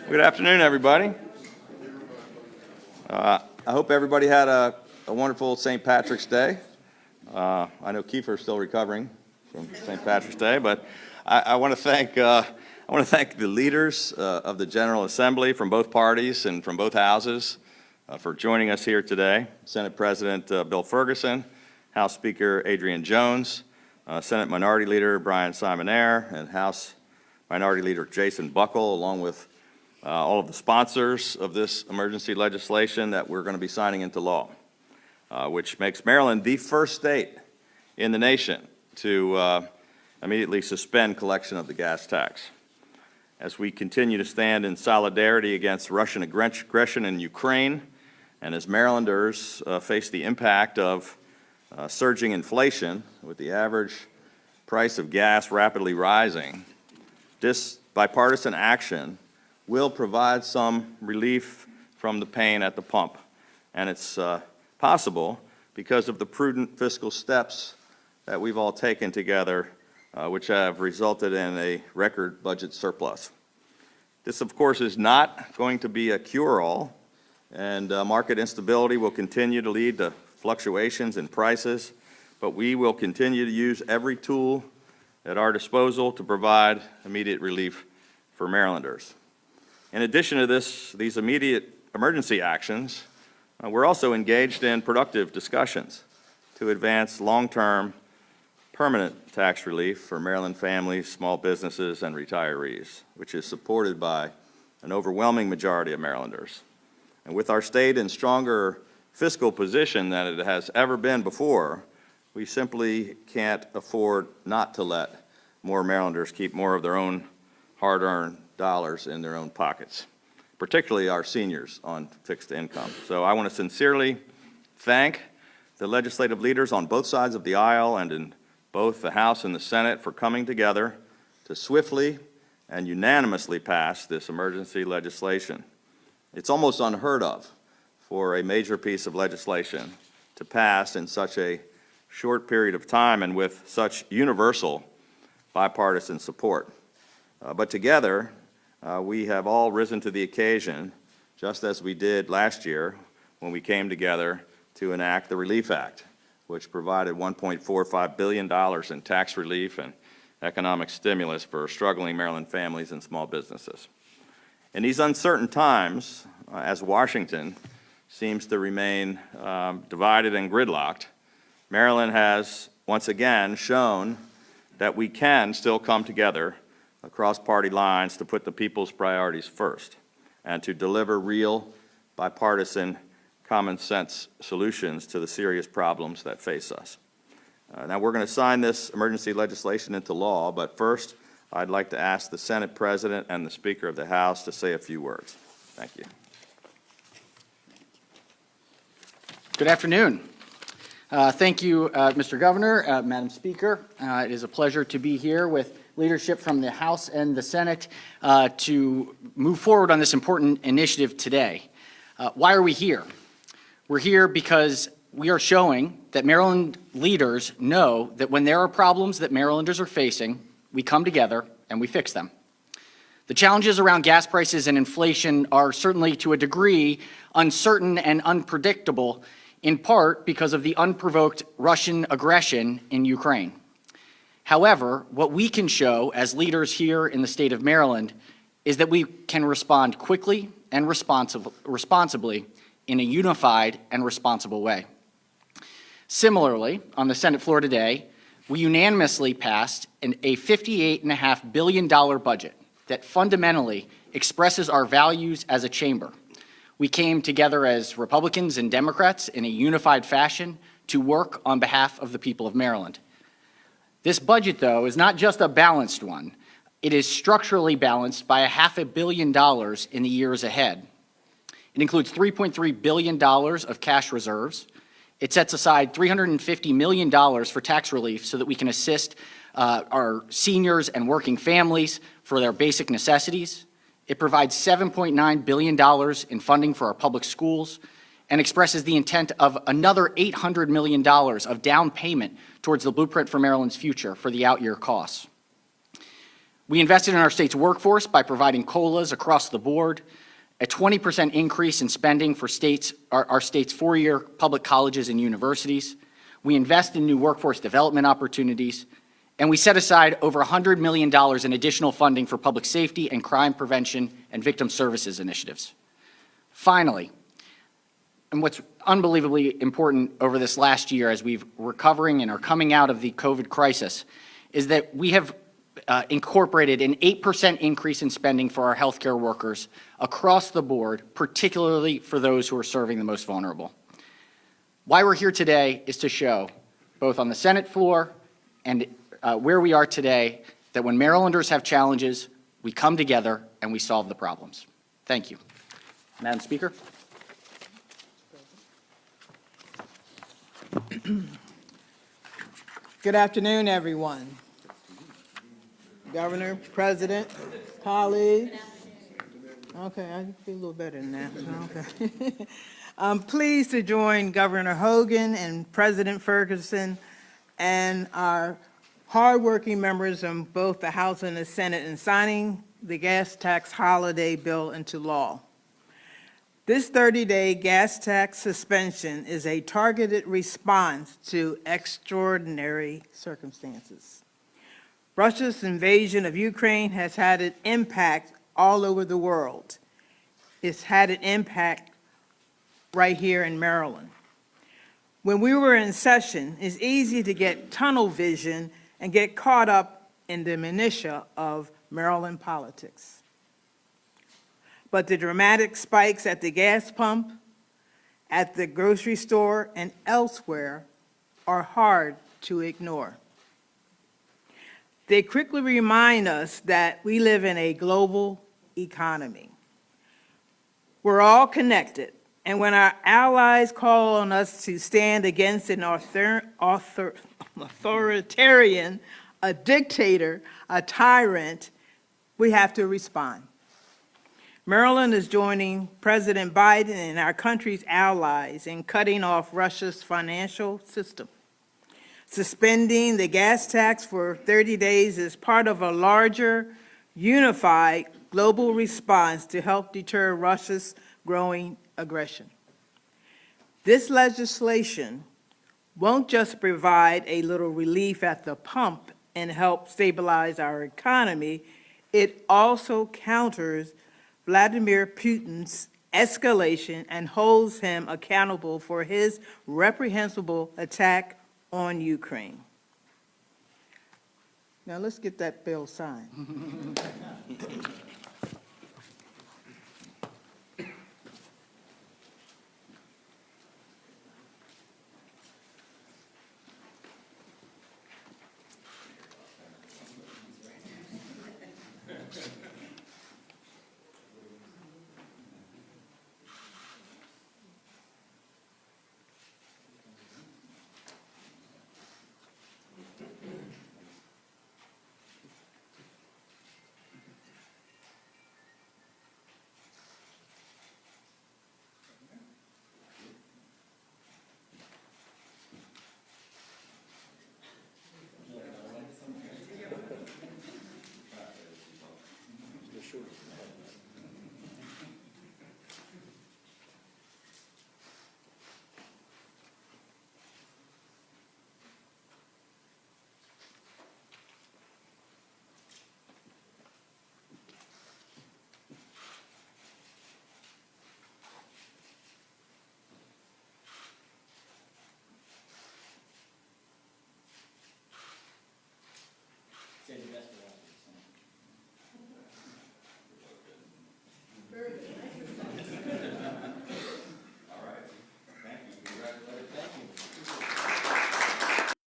Good afternoon, everybody. I hope everybody had a wonderful St. Patrick's Day. I know Kiefer's still recovering from St. Patrick's Day, but I want to thank the leaders of the General Assembly from both parties and from both houses for joining us here today. Senate President Bill Ferguson, House Speaker Adrian Jones, Senate Minority Leader Brian Simonaire, and House Minority Leader Jason Buckle, along with all of the sponsors of this emergency legislation that we're going to be signing into law, which makes Maryland the first state in the nation to immediately suspend collection of the gas tax. As we continue to stand in solidarity against Russian aggression in Ukraine, and as Marylanders face the impact of surging inflation, with the average price of gas rapidly rising, this bipartisan action will provide some relief from the pain at the pump. And it's possible because of the prudent fiscal steps that we've all taken together, which have resulted in a record budget surplus. This, of course, is not going to be a cure-all, and market instability will continue to lead to fluctuations in prices, but we will continue to use every tool at our disposal to provide immediate relief for Marylanders. In addition to these immediate emergency actions, we're also engaged in productive discussions to advance long-term permanent tax relief for Maryland families, small businesses, and retirees, which is supported by an overwhelming majority of Marylanders. And with our state in stronger fiscal position than it has ever been before, we simply can't afford not to let more Marylanders keep more of their own hard-earned dollars in their own pockets, particularly our seniors on fixed income. So I want to sincerely thank the legislative leaders on both sides of the aisle and in both the House and the Senate for coming together to swiftly and unanimously pass this emergency legislation. It's almost unheard of for a major piece of legislation to pass in such a short period of time and with such universal bipartisan support. But together, we have all risen to the occasion, just as we did last year when we came together to enact the Relief Act, which provided $1.45 billion in tax relief and economic stimulus for struggling Maryland families and small businesses. In these uncertain times, as Washington seems to remain divided and gridlocked, Maryland has once again shown that we can still come together across party lines to put the people's priorities first and to deliver real bipartisan common sense solutions to the serious problems that face us. Now we're going to sign this emergency legislation into law, but first I'd like to ask the Senate President and the Speaker of the House to say a few words. Thank you. Good afternoon. Thank you, Mr. Governor, Madam Speaker. It is a pleasure to be here with leadership from the House and the Senate to move forward on this important initiative today. Why are we here? We're here because we are showing that Maryland leaders know that when there are problems that Marylanders are facing, we come together and we fix them. The challenges around gas prices and inflation are certainly to a degree uncertain and unpredictable, in part because of the unprovoked Russian aggression in Ukraine. However, what we can show as leaders here in the state of Maryland is that we can respond quickly and responsibly in a unified and responsible way. Similarly, on the Senate floor today, we unanimously passed a $58.5 billion budget that fundamentally expresses our values as a chamber. We came together as Republicans and Democrats in a unified fashion to work on behalf of the people of Maryland. This budget, though, is not just a balanced one. It is structurally balanced by $500 million in the years ahead. It includes $3.3 billion of cash reserves. It sets aside $350 million for tax relief so that we can assist our seniors and working families for their basic necessities. It provides $7.9 billion in funding for our public schools and expresses the intent of another $800 million of down payment towards the Blueprint for Maryland's Future for the out-year costs. We invested in our state's workforce by providing COLAs across the board, a 20% increase in spending for our state's four-year public colleges and universities. We invest in new workforce development opportunities, and we set aside over $100 million in additional funding for public safety and crime prevention and victim services initiatives. Finally, and what's unbelievably important over this last year as we've recovering and are coming out of the COVID crisis is that we have incorporated an 8% increase in spending for our healthcare workers across the board, particularly for those who are serving the most vulnerable. Why we're here today is to show, both on the Senate floor and where we are today, that when Marylanders have challenges, we come together and we solve the problems. Thank you. Madam Speaker. Good afternoon, everyone. Governor, President, colleagues. Okay, I feel a little better than that. Okay. I'm pleased to join Governor Hogan and President Ferguson and our hardworking members from both the House and the Senate in signing the gas tax holiday bill into law. This 30-day gas tax suspension is a targeted response to extraordinary circumstances. Russia's invasion of Ukraine has had an impact all over the world. It's had an impact right here in Maryland. When we were in session, it's easy to get tunnel vision and get caught up in the minutia of Maryland politics. But the dramatic spikes at the gas pump, at the grocery store, and elsewhere are hard to ignore. They quickly remind us that we live in a global economy. We're all connected, and when our allies call on us to stand against an authoritarian, a dictator, a tyrant, we have to respond. Maryland is joining President Biden and our country's allies in cutting off Russia's financial system. Suspending the gas tax for 30 days is part of a larger, unified global response to help deter Russia's growing aggression. This legislation won't just provide a little relief at the pump and help stabilize our economy, it also counters Vladimir Putin's escalation and holds him accountable for his reprehensible attack on Ukraine. Now let's get that bill signed.